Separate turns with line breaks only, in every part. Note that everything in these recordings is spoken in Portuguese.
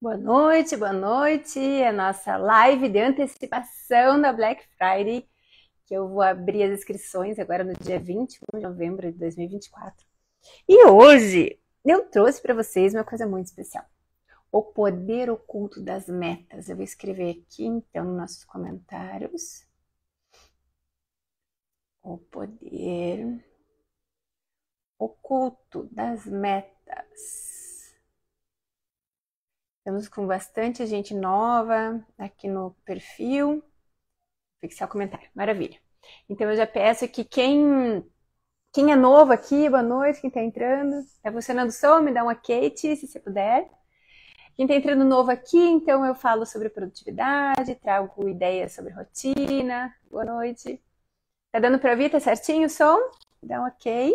Boa noite, é a nossa live de antecipação da Black Friday, que eu vou abrir as inscrições agora no dia 21 de novembro de 2024. E hoje eu trouxe para vocês uma coisa muito especial, o poder oculto das metas. Eu vou escrever aqui então nos nossos comentários, o poder oculto das metas. Estamos com bastante gente nova aqui no perfil. Fixar o comentário, maravilha. Então eu já peço que quem é novo aqui, boa noite, quem está entrando. Tá funcionando o som? Me dá um ok, se você puder. Quem está entrando novo aqui, então eu falo sobre produtividade, trago ideias sobre rotina. Boa noite. Tá dando para ouvir? Tá certinho o som? Dá um ok,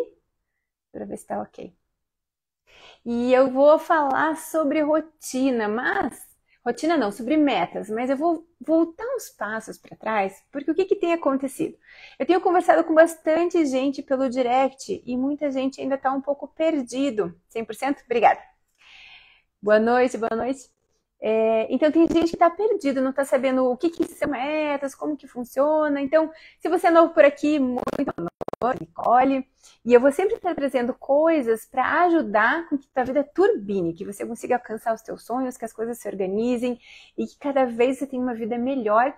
para ver se tá ok. E eu vou falar sobre rotina, sobre metas, mas eu vou voltar uns passos para trás, porque o que tem acontecido? Eu tenho conversado com bastante gente pelo direct e muita gente ainda está um pouco perdido. 100%? Obrigada. Boa noite, boa noite. Então tem gente que está perdido, não está sabendo o que são metas, como que funciona. Então, se você é novo por aqui, muito boa noite, Nicole. E eu vou sempre estar trazendo coisas para ajudar com que a vida turbine, que você consiga alcançar os teus sonhos, que as coisas se organizem e que cada vez você tenha uma vida melhor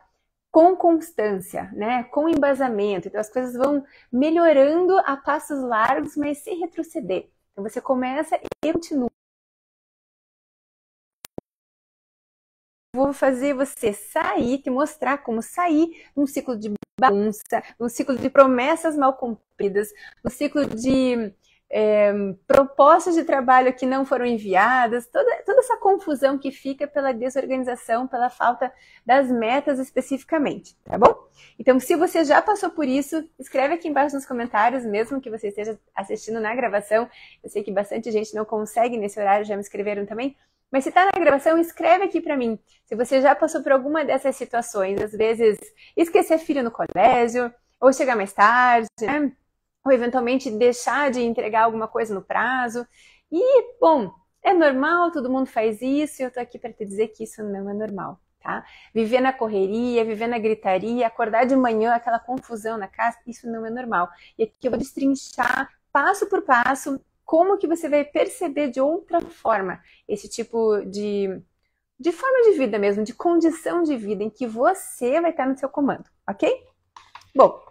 com constância, né? Com embasamento. Então as coisas vão melhorando a passos largos, mas sem retroceder. Então você começa e continua. Vou fazer você sair, te mostrar como sair num ciclo de bagunça, num ciclo de promessas mal cumpridas, num ciclo de propostas de trabalho que não foram enviadas, toda essa confusão que fica pela desorganização, pela falta das metas especificamente, tá bom? Então, se você já passou por isso, escreve aqui embaixo nos comentários, mesmo que você esteja assistindo na gravação. Eu sei que bastante gente não consegue nesse horário, já me escreveram também. Mas se está na gravação, escreve aqui para mim. Se você já passou por alguma dessas situações, às vezes esquecer filho no colégio, ou chegar mais tarde, né? Ou eventualmente deixar de entregar alguma coisa no prazo. E, bom, é normal, todo mundo faz isso, e eu tô aqui para te dizer que isso não é normal, tá? Viver na correria, viver na gritaria, acordar de manhã, aquela confusão na casa, isso não é normal. E aqui eu vou destrinchar, passo por passo, como que você vai perceber de outra forma esse tipo de forma de vida mesmo, de condição de vida em que você vai estar no seu comando, ok? Bom,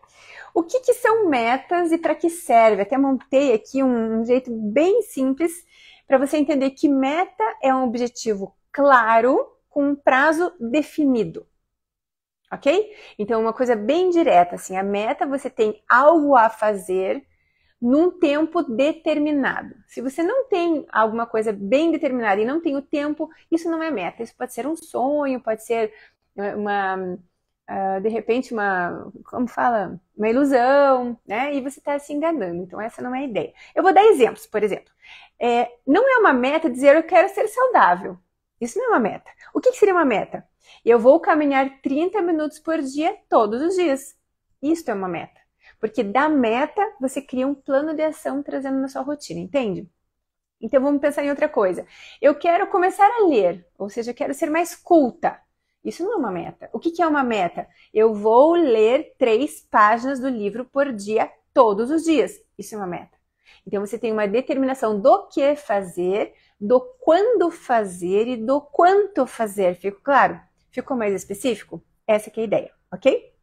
o que são metas e para que serve? Até montei aqui um jeito bem simples para você entender que meta é um objetivo claro com um prazo definido, ok? Então, uma coisa bem direta, assim, a meta você tem algo a fazer num tempo determinado. Se você não tem alguma coisa bem determinada e não tem o tempo, isso não é meta. Isso pode ser um sonho, pode ser de repente uma ilusão, né? E você está se enganando. Então essa não é a ideia. Eu vou dar exemplos, por exemplo. Não é uma meta dizer eu quero ser saudável. Isso não é uma meta. O que seria uma meta? Eu vou caminhar 30 minutos por dia, todos os dias. Isso é uma meta. Porque da meta, você cria um plano de ação trazendo na sua rotina, entende? Então vamos pensar em outra coisa. Eu quero começar a ler, ou seja, eu quero ser mais culta. Isso não é uma meta. O que é uma meta? Eu vou ler 3 páginas do livro por dia, todos os dias. Isso é uma meta. Então você tem uma determinação do que fazer, do quando fazer e do quanto fazer. Ficou claro? Ficou mais específico? Essa que é a ideia, ok?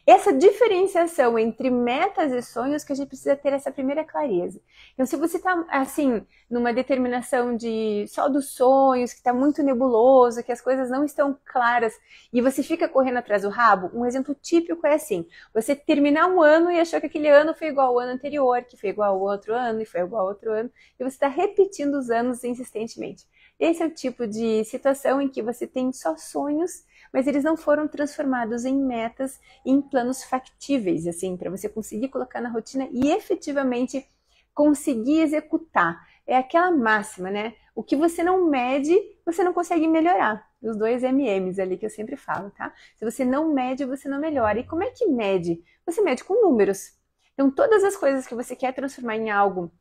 Essa diferenciação entre metas e sonhos que a gente precisa ter essa primeira clareza. Então, se você está, assim, numa determinação de só dos sonhos, que está muito nebuloso, que as coisas não estão claras, e você fica correndo atrás do rabo, um exemplo típico é assim, você terminar um ano e achou que aquele ano foi igual ao ano anterior, que foi igual ao outro ano, e foi igual ao outro ano, e você está repetindo os anos insistentemente. Esse é o tipo de situação em que você tem só sonhos, mas eles não foram transformados em metas, em planos factíveis, assim, para você conseguir colocar na rotina e efetivamente conseguir executar. É aquela máxima, né? O que você não mede, você não consegue melhorar. Os 2 MMs ali que eu sempre falo, tá? Se você não mede, você não melhora. E como é que mede? Você mede com números. Então, todas as coisas que você quer transformar em algo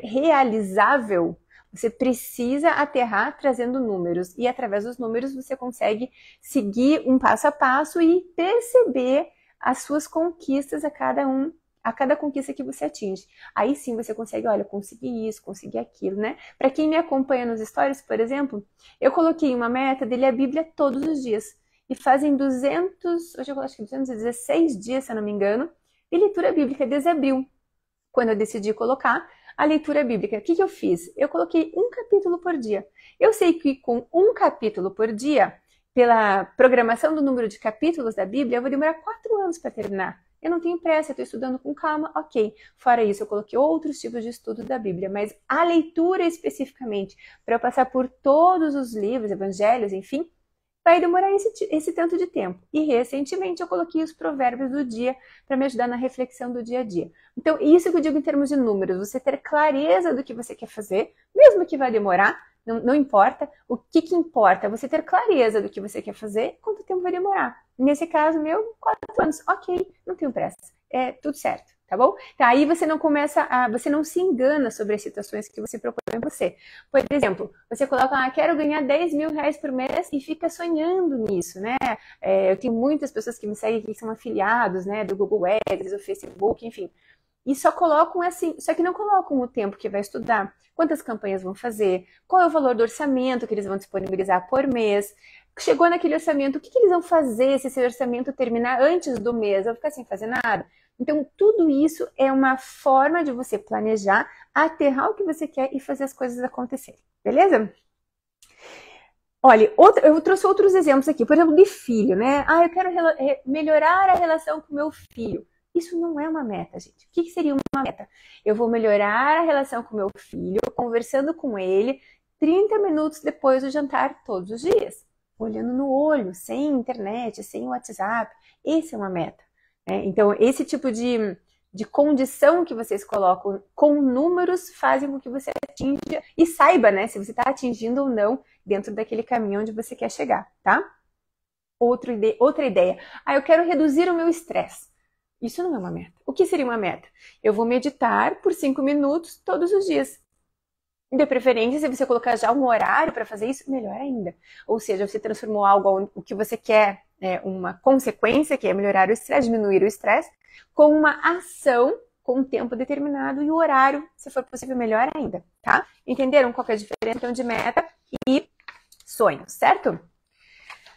realizável, Você precisa aterrar trazendo números. E através dos números você consegue seguir um passo a passo e perceber as suas conquistas a cada conquista que você atinge. Aí sim você consegue, olha, consegui isso, consegui aquilo, né? Para quem me acompanha nos stories, por exemplo, eu coloquei uma meta de ler a Bíblia todos os dias. E fazem 200, hoje eu acho que 216 dias, se eu não me engano, de leitura bíblica desde abril, quando eu decidi colocar a leitura bíblica. O que eu fiz? Eu coloquei um capítulo por dia. Eu sei que com um capítulo por dia, pela programação do número de capítulos da Bíblia, eu vou demorar 4 anos para terminar. Eu não tenho pressa, eu estou estudando com calma, ok. Fora isso, eu coloquei outros tipos de estudo da Bíblia, mas a leitura especificamente, para eu passar por todos os livros, evangelhos, enfim, vai demorar esse tanto de tempo. E recentemente eu coloquei os provérbios do dia para me ajudar na reflexão do dia a dia. Então, isso que eu digo em termos de números, você ter clareza do que você quer fazer, mesmo que vai demorar, não importa. O que importa é você ter clareza do que você quer fazer, quanto tempo vai demorar. Nesse caso, 4 anos. Ok, não tenho pressa. É tudo certo, tá bom? Então, aí você você não se engana sobre as situações que você propõe a você. Por exemplo, você coloca, quero ganhar 10 mil reais por mês e fica sonhando nisso, né? Eu tenho muitas pessoas que me seguem que são afiliados, né? Do Google Ads, do Facebook, enfim. E só colocam assim, só que não colocam o tempo que vai estudar, quantas campanhas vão fazer, qual é o valor do orçamento que eles vão disponibilizar por mês. Chegou naquele orçamento, o que eles vão fazer se esse orçamento terminar antes do mês? Vão ficar sem fazer nada? Então, tudo isso é uma forma de você planejar, aterrar o que você quer e fazer as coisas acontecerem, beleza? Olha, eu trouxe outros exemplos aqui, por exemplo, de filho, né? Eu quero melhorar a relação com meu filho. Isso não é uma meta, gente. O que seria uma meta? Eu vou melhorar a relação com meu filho, conversando com ele 30 minutos depois do jantar todos os dias. Olhando no olho, sem internet, sem WhatsApp. Essa é uma meta. Então, esse tipo de condição que vocês colocam com números fazem com que você atinja e saiba, né, se você está atingindo ou não dentro daquele caminho onde você quer chegar, tá? Outra ideia. Eu quero reduzir o meu estresse. Isso não é uma meta. O que seria uma meta? Eu vou meditar por 5 minutos todos os dias. De preferência, se você colocar já um horário para fazer isso, melhor ainda. Ou seja, você transformou algo, o que você quer, uma consequência, que é melhorar o estresse, diminuir o estresse, com uma ação com um tempo determinado e o horário, se for possível, melhor ainda, tá? Entenderam qual que é a diferença então, de meta e sonho, certo?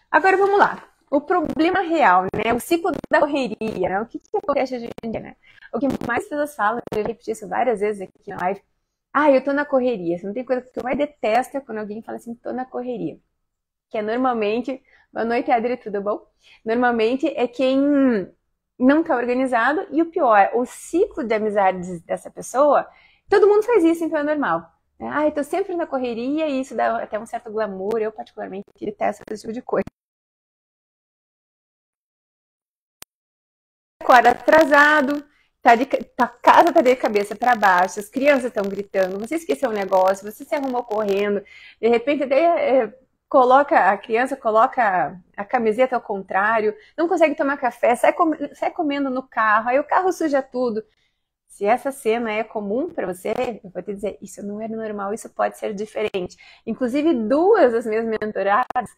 Agora vamos lá. O problema real, né? O ciclo da correria, né? O que acontece hoje em dia, né? O que mais pessoas falam, eu repeti isso várias vezes aqui na live, eu tô na correria. Não tem coisa que eu mais detesto é quando alguém fala assim, tô na correria. Que é normalmente, boa noite, Adri, tudo bom? Normalmente é quem não tá organizado e o pior, o ciclo de amizades dessa pessoa, todo mundo faz isso, então é normal. Eu tô sempre na correria e isso dá até um certo glamour, eu particularmente detesto esse tipo de coisa. Acorda atrasado, a casa tá de cabeça para baixo, as crianças estão gritando, você esqueceu um negócio, você se arrumou correndo, de repente até a criança coloca a camiseta ao contrário, não consegue tomar café, sai comendo no carro, aí o carro suja tudo. Se essa cena é comum para você, eu vou te dizer, isso não é normal, isso pode ser diferente. Inclusive, 2 das minhas mentoradas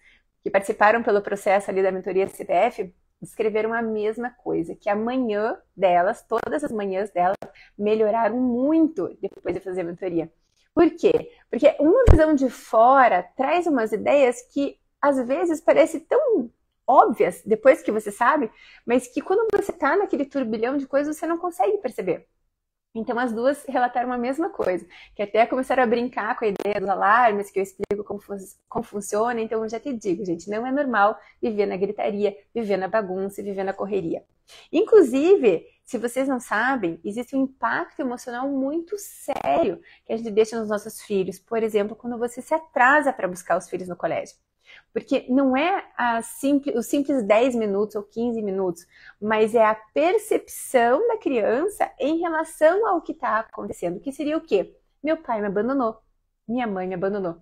que participaram pelo processo ali da mentoria CPF, descreveram a mesma coisa, que amanhã delas, todas as manhãs delas, melhoraram muito depois de fazer a mentoria. Por quê? Porque uma visão de fora traz umas ideias que às vezes parecem tão óbvias depois que você sabe, mas que quando você está naquele turbilhão de coisas você não consegue perceber. Então as duas relataram a mesma coisa, que até começaram a brincar com a ideia dos alarmes, que eu explico como funciona. Então eu já te digo, gente, não é normal viver na gritaria, viver na bagunça, viver na correria. Inclusive, se vocês não sabem, existe um impacto emocional muito sério que a gente deixa nos nossos filhos. Por exemplo, quando você se atrasa para buscar os filhos no colégio. Porque não é os simples 10 minutos ou 15 minutos, mas é a percepção da criança em relação ao que está acontecendo. Que seria o quê? Meu pai me abandonou, minha mãe me abandonou.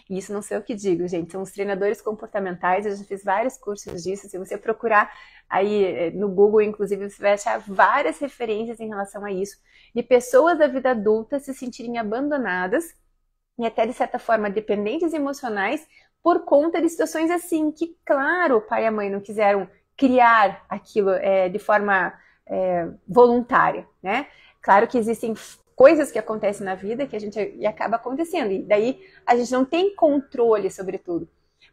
E isso não sei o que digo, gente, são os treinadores comportamentais, eu já fiz vários cursos disso. Se você procurar aí no Google, inclusive, você vai achar várias referências em relação a isso, de pessoas da vida adulta se sentirem abandonadas e até, de certa forma, dependentes emocionais por conta de situações assim, que, claro, o pai e a mãe não quiseram criar aquilo de forma voluntária, né? Claro que existem coisas que acontecem na vida que a gente e acaba acontecendo, e daí a gente não tem controle sobre tudo.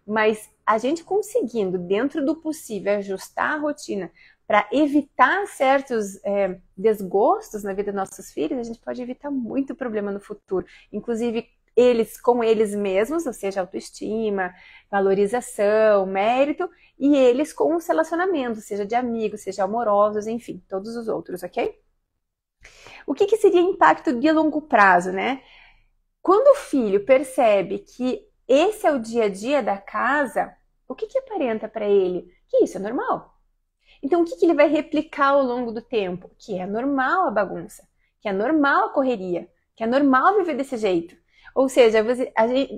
Mas a gente conseguindo, dentro do possível, ajustar a rotina para evitar certos desgostos na vida dos nossos filhos, a gente pode evitar muito problema no futuro. Inclusive, eles com eles mesmos, ou seja, autoestima, valorização, mérito, e eles com os relacionamentos, seja de amigos, seja amorosos, enfim, todos os outros, ok? O que seria impacto de longo prazo, né? Quando o filho percebe que esse é o dia a dia da casa, o que aparenta para ele? Que isso é normal. Então, o que ele vai replicar ao longo do tempo? Que é normal a bagunça, que é normal a correria, que é normal viver desse jeito. Ou seja,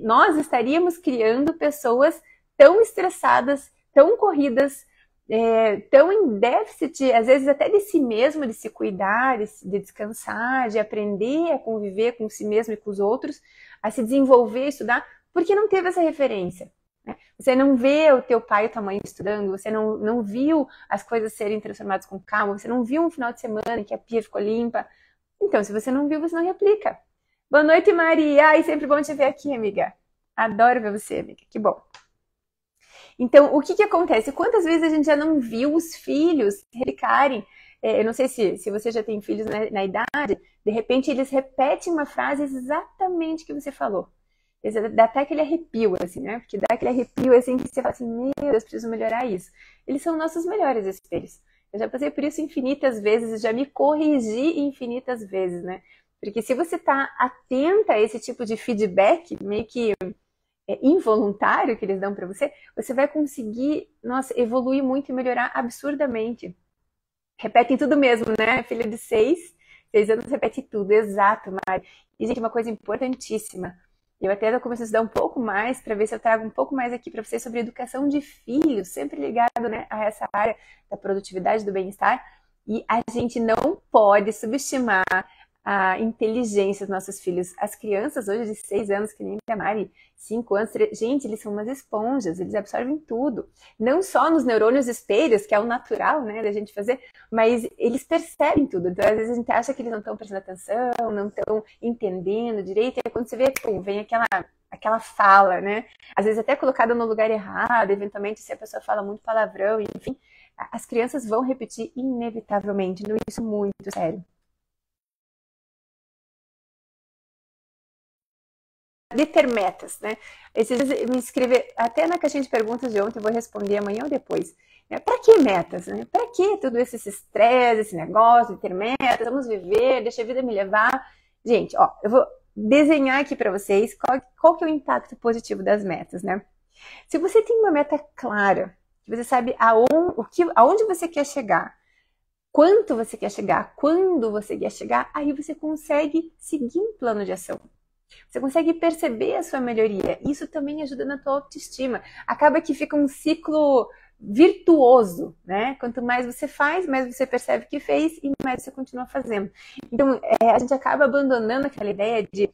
nós estaríamos criando pessoas tão estressadas, tão corridas, tão em déficit, às vezes até de si mesmo, de se cuidar, de descansar, de aprender a conviver com si mesmo e com os outros, a se desenvolver, estudar, porque não teve essa referência. Você não vê o teu pai e tua mãe estudando, você não viu as coisas serem transformadas com calma, você não viu um final de semana em que a pia ficou limpa. Então, se você não viu, você não replica. Boa noite, Maria. Ai, sempre bom te ver aqui, amiga. Adoro ver você, amiga. Que bom. Então, o que acontece? Quantas vezes a gente já não viu os filhos replicarem? Eu não sei se você já tem filhos na idade, de repente eles repetem uma frase exatamente o que você falou. Dá até aquele arrepio, assim, né? Porque dá aquele arrepio, assim, que você fala assim, meu Deus, preciso melhorar isso. Eles são nossos melhores espelhos. Eu já passei por isso infinitas vezes, já me corrigi infinitas vezes, né? Porque se você tá atenta a esse tipo de feedback, meio que involuntário que eles dão para você, você vai conseguir, nossa, evoluir muito e melhorar absurdamente. Repetem tudo mesmo, né? Filha de 6 anos repete tudo, exato, Mari. E, gente, uma coisa importantíssima. Eu até estou começando a estudar um pouco mais para ver se eu trago um pouco mais aqui para vocês sobre educação de filhos, sempre ligado, né, a essa área da produtividade, do bem-estar. E a gente não pode subestimar a inteligência dos nossos filhos. As crianças hoje de 6 anos, que nem a Mari, 5 anos, gente, eles são umas esponjas, eles absorvem tudo. Não só nos neurônios espelhos, que é o natural, né, da gente fazer, mas eles percebem tudo. Então, às vezes a gente acha que eles não estão prestando atenção, não estão entendendo direito, e quando você vê, pum, vem aquela fala, né, às vezes até colocada no lugar errado, eventualmente se a pessoa fala muito palavrão, enfim, as crianças vão repetir inevitavelmente, então isso é muito sério. De ter metas, né? Esses dias me escrever até na caixinha de perguntas de ontem, eu vou responder amanhã ou depois. Para que metas, né? Para que tudo esse estresse, esse negócio de ter metas? Vamos viver, deixa a vida me levar. Gente, ó, eu vou desenhar aqui para vocês qual que é o impacto positivo das metas, né? Se você tem uma meta clara, você sabe aonde você quer chegar, quanto você quer chegar, quando você quer chegar, aí você consegue seguir um plano de ação. Você consegue perceber a sua melhoria. Isso também ajuda na tua autoestima. Acaba que fica um ciclo virtuoso, né? Quanto mais você faz, mais você percebe que fez e mais você continua fazendo. Então, a gente acaba abandonando aquela ideia de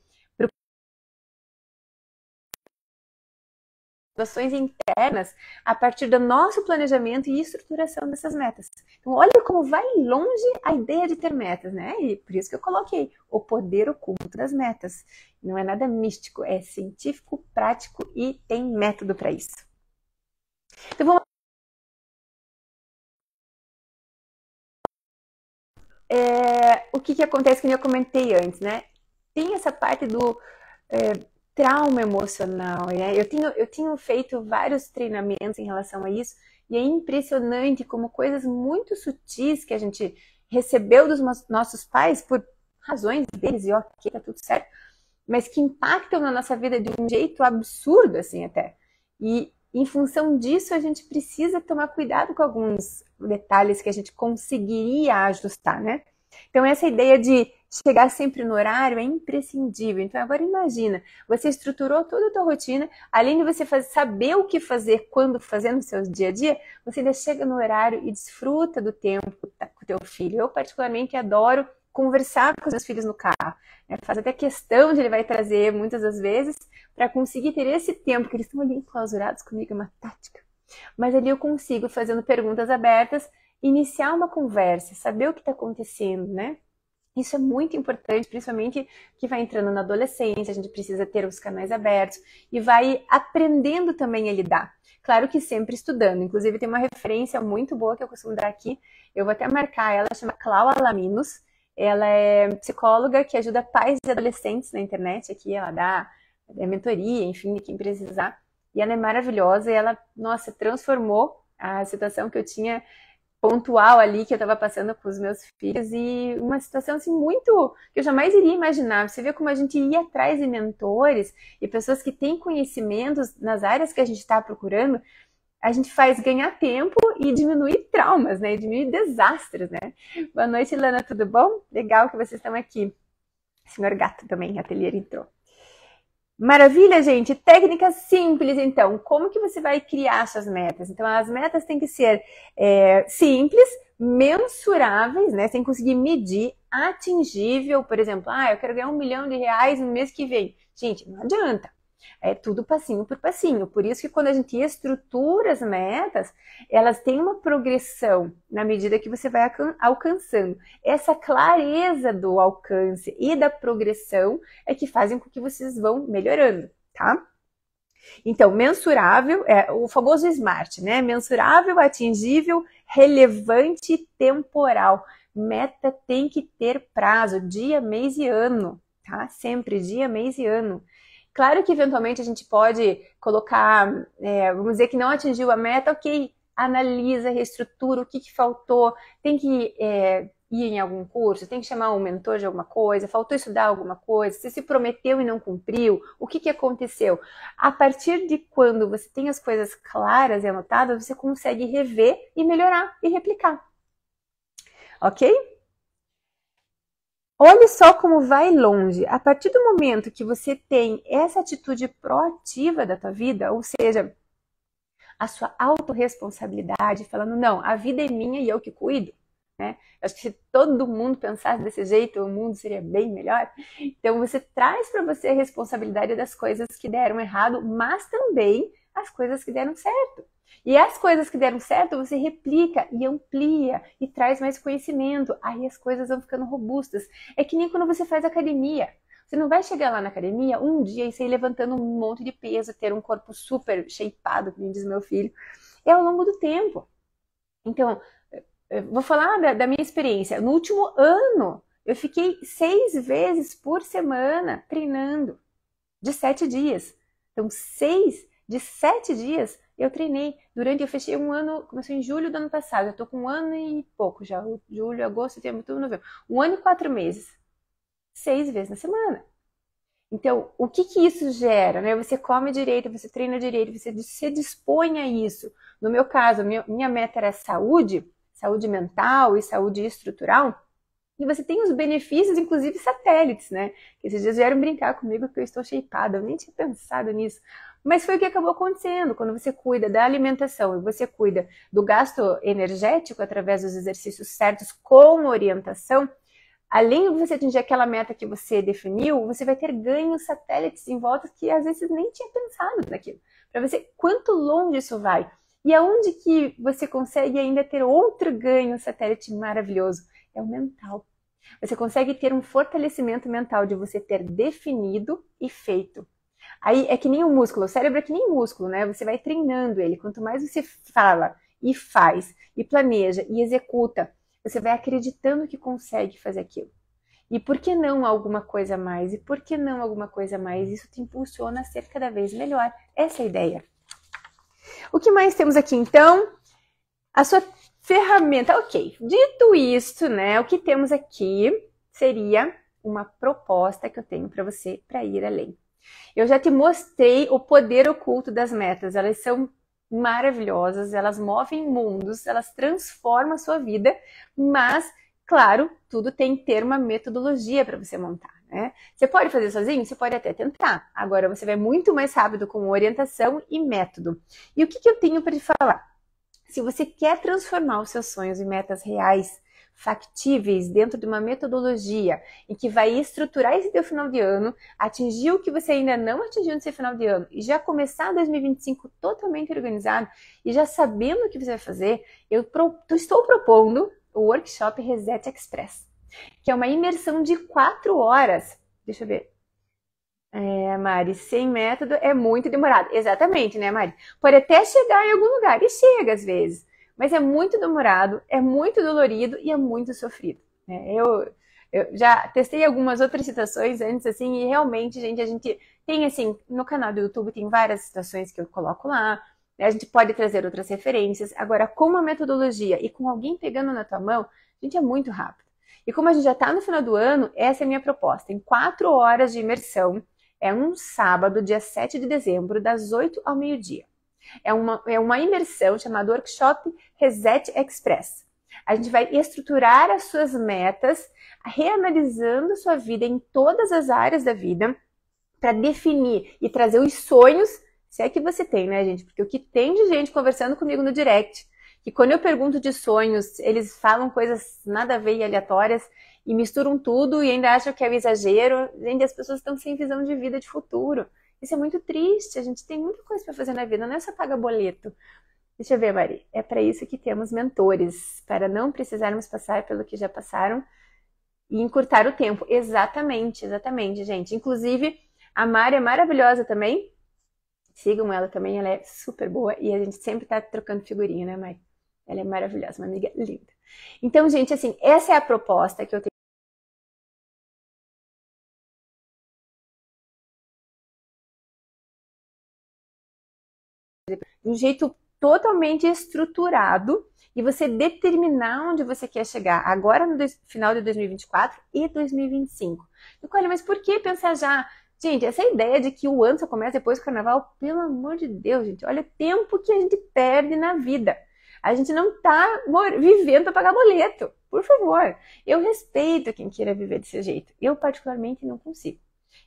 situações internas a partir do nosso planejamento e estruturação dessas metas. Então, olha como vai longe a ideia de ter metas, né? E por isso que eu coloquei o poder oculto das metas. Não é nada místico, é científico, prático e tem método para isso. Então, vamos o que acontece, que eu comentei antes, né? Tem essa parte do trauma emocional, né? Eu tenho feito vários treinamentos em relação a isso e é impressionante como coisas muito sutis que a gente recebeu dos nossos pais por razões deles e ok, tá tudo certo, mas que impactam na nossa vida de um jeito absurdo, assim, até. E em função disso, a gente precisa tomar cuidado com alguns detalhes que a gente conseguiria ajustar, né? Então, essa ideia de chegar sempre no horário é imprescindível. Então, agora imagina, você estruturou toda a tua rotina, além de você saber o que fazer, quando fazer no seu dia a dia, você ainda chega no horário e desfruta do tempo com o teu filho. Eu, particularmente, adoro conversar com os meus filhos no carro, né? Faz até questão de ele vai trazer muitas das vezes para conseguir ter esse tempo, que eles estão ali enclausurados comigo, é uma tática. Mas ali eu consigo, fazendo perguntas abertas, iniciar uma conversa, saber o que está acontecendo, né? Isso é muito importante, principalmente que vai entrando na adolescência, a gente precisa ter os canais abertos e vai aprendendo também a lidar. Claro que sempre estudando, inclusive tem uma referência muito boa que eu costumo dar aqui, eu vou até marcar ela, chama Cláudia Alaminos, ela é psicóloga que ajuda pais e adolescentes na internet, aqui ela dá mentoria, enfim, de quem precisar, e ela é maravilhosa e ela, nossa, transformou a situação que eu tinha pontual ali que eu estava passando com os meus filhos e uma situação assim muito que eu jamais iria imaginar. Você vê como a gente ia atrás de mentores e pessoas que têm conhecimentos nas áreas que a gente está procurando, a gente faz ganhar tempo e diminuir traumas, né? E diminuir desastres, né? Boa noite, Lana, tudo bom? Legal que vocês estão aqui. Senhor Gato também, ateliê entrou. Maravilha, gente! Técnicas simples, então. Como que você vai criar suas metas? Então, as metas têm que ser simples, mensuráveis, né? Você tem que conseguir medir, atingível. Por exemplo, eu quero ganhar R$1 milhão no mês que vem. Gente, não adianta. É tudo passinho por passinho. Por isso que quando a gente estrutura as metas, elas têm uma progressão na medida que você vai alcançando. Essa clareza do alcance e da progressão é que fazem com que vocês vão melhorando, tá? Então, mensurável, é o famoso SMART, né? Mensurável, atingível, relevante e temporal. Meta tem que ter prazo, dia, mês e ano, tá? Sempre dia, mês e ano. Claro que eventualmente a gente pode colocar, vamos dizer que não atingiu a meta, ok, analisa, reestrutura, o que faltou, tem que ir em algum curso, tem que chamar um mentor de alguma coisa, faltou estudar alguma coisa, você se prometeu e não cumpriu, o que aconteceu? A partir de quando você tem as coisas claras e anotadas, você consegue rever e melhorar e replicar, ok? Olha só como vai longe. A partir do momento que você tem essa atitude proativa da tua vida, ou seja, a sua autorresponsabilidade, falando, não, a vida é minha e eu que cuido, né? Acho que se todo mundo pensasse desse jeito, o mundo seria bem melhor. Então, você traz para você a responsabilidade das coisas que deram errado, mas também as coisas que deram certo. E as coisas que deram certo, você replica e amplia e traz mais conhecimento. Aí as coisas vão ficando robustas. É que nem quando você faz academia. Você não vai chegar lá na academia um dia e sair levantando um monte de peso, ter um corpo super shapeado, como diz meu filho. É ao longo do tempo. Então, eu vou falar da minha experiência. No último ano, eu fiquei 6 vezes por semana treinando, de 7 dias. Então, 6 de 7 dias eu treinei. Eu fechei um ano, começou em julho do ano passado, eu tô com 1 ano e pouco já, julho, agosto, setembro, outubro, novembro. 1 ano e 4 meses. 6 vezes na semana. Então, o que isso gera, né? Você come direito, você treina direito, você se dispõe a isso. No meu caso, minha meta era saúde mental e saúde estrutural. E você tem os benefícios, inclusive satélites, né? Esses dias vieram brincar comigo que eu estou shapeada, eu nem tinha pensado nisso. Mas foi o que acabou acontecendo. Quando você cuida da alimentação e você cuida do gasto energético através dos exercícios certos com orientação, além de você atingir aquela meta que você definiu, você vai ter ganhos satélites em volta que às vezes nem tinha pensado naquilo. Para você, quanto longe isso vai? E aonde que você consegue ainda ter outro ganho satélite maravilhoso? É o mental. Você consegue ter um fortalecimento mental de você ter definido e feito. Aí é que nem o músculo, o cérebro é que nem músculo, né? Você vai treinando ele. Quanto mais você fala e faz, e planeja, e executa, você vai acreditando que consegue fazer aquilo. E por que não alguma coisa a mais? E por que não alguma coisa a mais? Isso te impulsiona a ser cada vez melhor. Essa é a ideia. O que mais temos aqui, então? A sua ferramenta. Ok, dito isto, né? O que temos aqui seria uma proposta que eu tenho para você para ir além. Eu já te mostrei o poder oculto das metas. Elas são maravilhosas, elas movem mundos, elas transformam a sua vida, mas, claro, tudo tem que ter uma metodologia para você montar, né? Você pode fazer sozinho? Você pode até tentar. Agora, você vai muito mais rápido com orientação e método. E o que eu tenho para te falar? Se você quer transformar os seus sonhos em metas reais, factíveis dentro de uma metodologia em que vai estruturar esse teu final de ano, atingir o que você ainda não atingiu nesse final de ano e já começar 2025 totalmente organizado e já sabendo o que você vai fazer, eu estou propondo o Workshop Reset Express, que é uma imersão de 4 horas. Deixa eu ver. Mari, sem método é muito demorado. Exatamente, né, Mari? Pode até chegar em algum lugar, e chega às vezes, mas é muito demorado, é muito dolorido e é muito sofrido. Né? Eu já testei algumas outras situações antes, assim, e realmente, gente, a gente tem, assim, no canal do YouTube tem várias situações que eu coloco lá, né? A gente pode trazer outras referências. Agora, com uma metodologia e com alguém pegando na tua mão, gente, é muito rápido. E como a gente já está no final do ano, essa é a minha proposta. Em 4 horas de imersão, é um sábado, dia 7 de dezembro, das 8 ao meio-dia. É uma imersão chamada Workshop Reset Express. A gente vai estruturar as suas metas, reanalisando sua vida em todas as áreas da vida, para definir e trazer os sonhos, se é que você tem, né, gente? Porque o que tem de gente conversando comigo no direct, que quando eu pergunto de sonhos, eles falam coisas nada a ver e aleatórias, e misturam tudo e ainda acham que é um exagero. Gente, as pessoas estão sem visão de vida, de futuro. Isso é muito triste, a gente tem muita coisa para fazer na vida, não é só pagar boleto. Deixa eu ver, Mari, é para isso que temos mentores, para não precisarmos passar pelo que já passaram e encurtar o tempo. Exatamente, exatamente, gente. Inclusive, a Mari é maravilhosa também. Sigam ela também, ela é super boa e a gente sempre tá trocando figurinha, né, Mari? Ela é maravilhosa, uma amiga linda. Então, gente, assim, essa é a proposta que eu tenho. De um jeito totalmente estruturado e você determinar onde você quer chegar agora no final de 2024 e 2025. E olha, mas por que pensar já? Gente, essa ideia de que o ano só começa depois do carnaval, pelo amor de Deus, gente, olha o tempo que a gente perde na vida. A gente não tá vivendo para pagar boleto, por favor. Eu respeito quem queira viver desse jeito. Eu, particularmente, não consigo.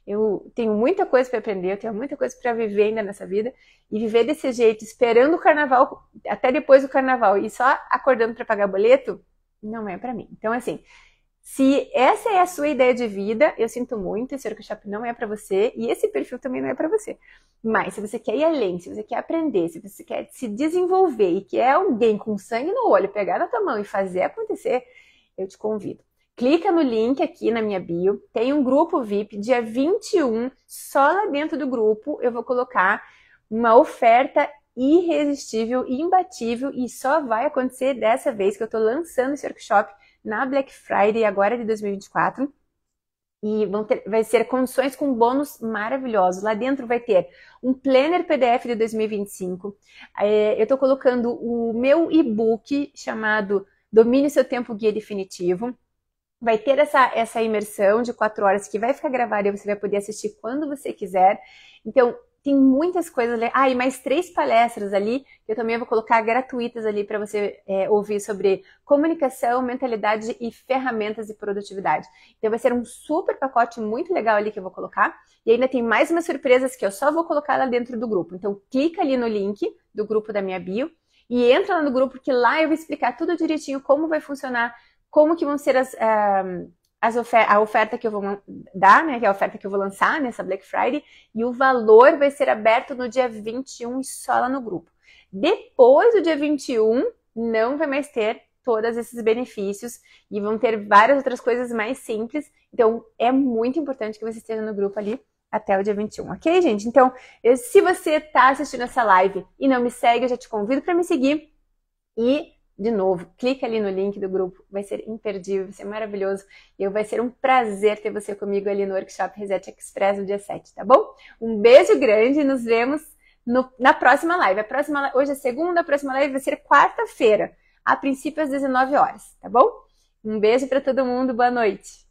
Eu tenho muita coisa para aprender, eu tenho muita coisa para viver ainda nessa vida. E viver desse jeito, esperando o carnaval, até depois do carnaval, e só acordando para pagar boleto, não é para mim. Então, assim, se essa é a sua ideia de vida, eu sinto muito, esse workshop não é para você, e esse perfil também não é para você. Mas se você quer ir além, se você quer aprender, se você quer se desenvolver e quer alguém com sangue no olho pegar na tua mão e fazer acontecer, eu te convido. Clica no link aqui na minha bio, tem um grupo VIP, dia 21, só lá dentro do grupo eu vou colocar uma oferta irresistível, imbatível, e só vai acontecer dessa vez que eu tô lançando esse workshop na Black Friday agora de 2024. E vai ser condições com bônus maravilhosos. Lá dentro vai ter um planner PDF de 2025. Eu estou colocando o meu e-book chamado Domine Seu Tempo Guia Definitivo. Vai ter essa imersão de 4 horas que vai ficar gravada e você vai poder assistir quando você quiser. Então, tem muitas coisas ali. E mais 3 palestras ali, que eu também vou colocar gratuitas ali para você ouvir sobre comunicação, mentalidade e ferramentas de produtividade. Então vai ser um super pacote muito legal ali que eu vou colocar. E ainda tem mais umas surpresas que eu só vou colocar lá dentro do grupo. Então clica ali no link do grupo da minha bio e entra lá no grupo, porque lá eu vou explicar tudo direitinho, como vai funcionar, como que vão ser a oferta que eu vou dar, né, que é a oferta que eu vou lançar nessa Black Friday, e o valor vai ser aberto no dia 21 e só lá no grupo. Depois do dia 21, não vai mais ter todos esses benefícios e vão ter várias outras coisas mais simples. Então, é muito importante que você esteja no grupo ali até o dia 21, ok, gente? Então, se você está assistindo essa live e não me segue, eu já te convido para me seguir e de novo, clica ali no link do grupo, vai ser imperdível, vai ser maravilhoso e vai ser um prazer ter você comigo ali no Workshop Reset Express no dia 7, tá bom? Um beijo grande e nos vemos na próxima live. Hoje é segunda, a próxima live vai ser quarta-feira, a princípio às 19 horas, tá bom? Um beijo para todo mundo, boa noite!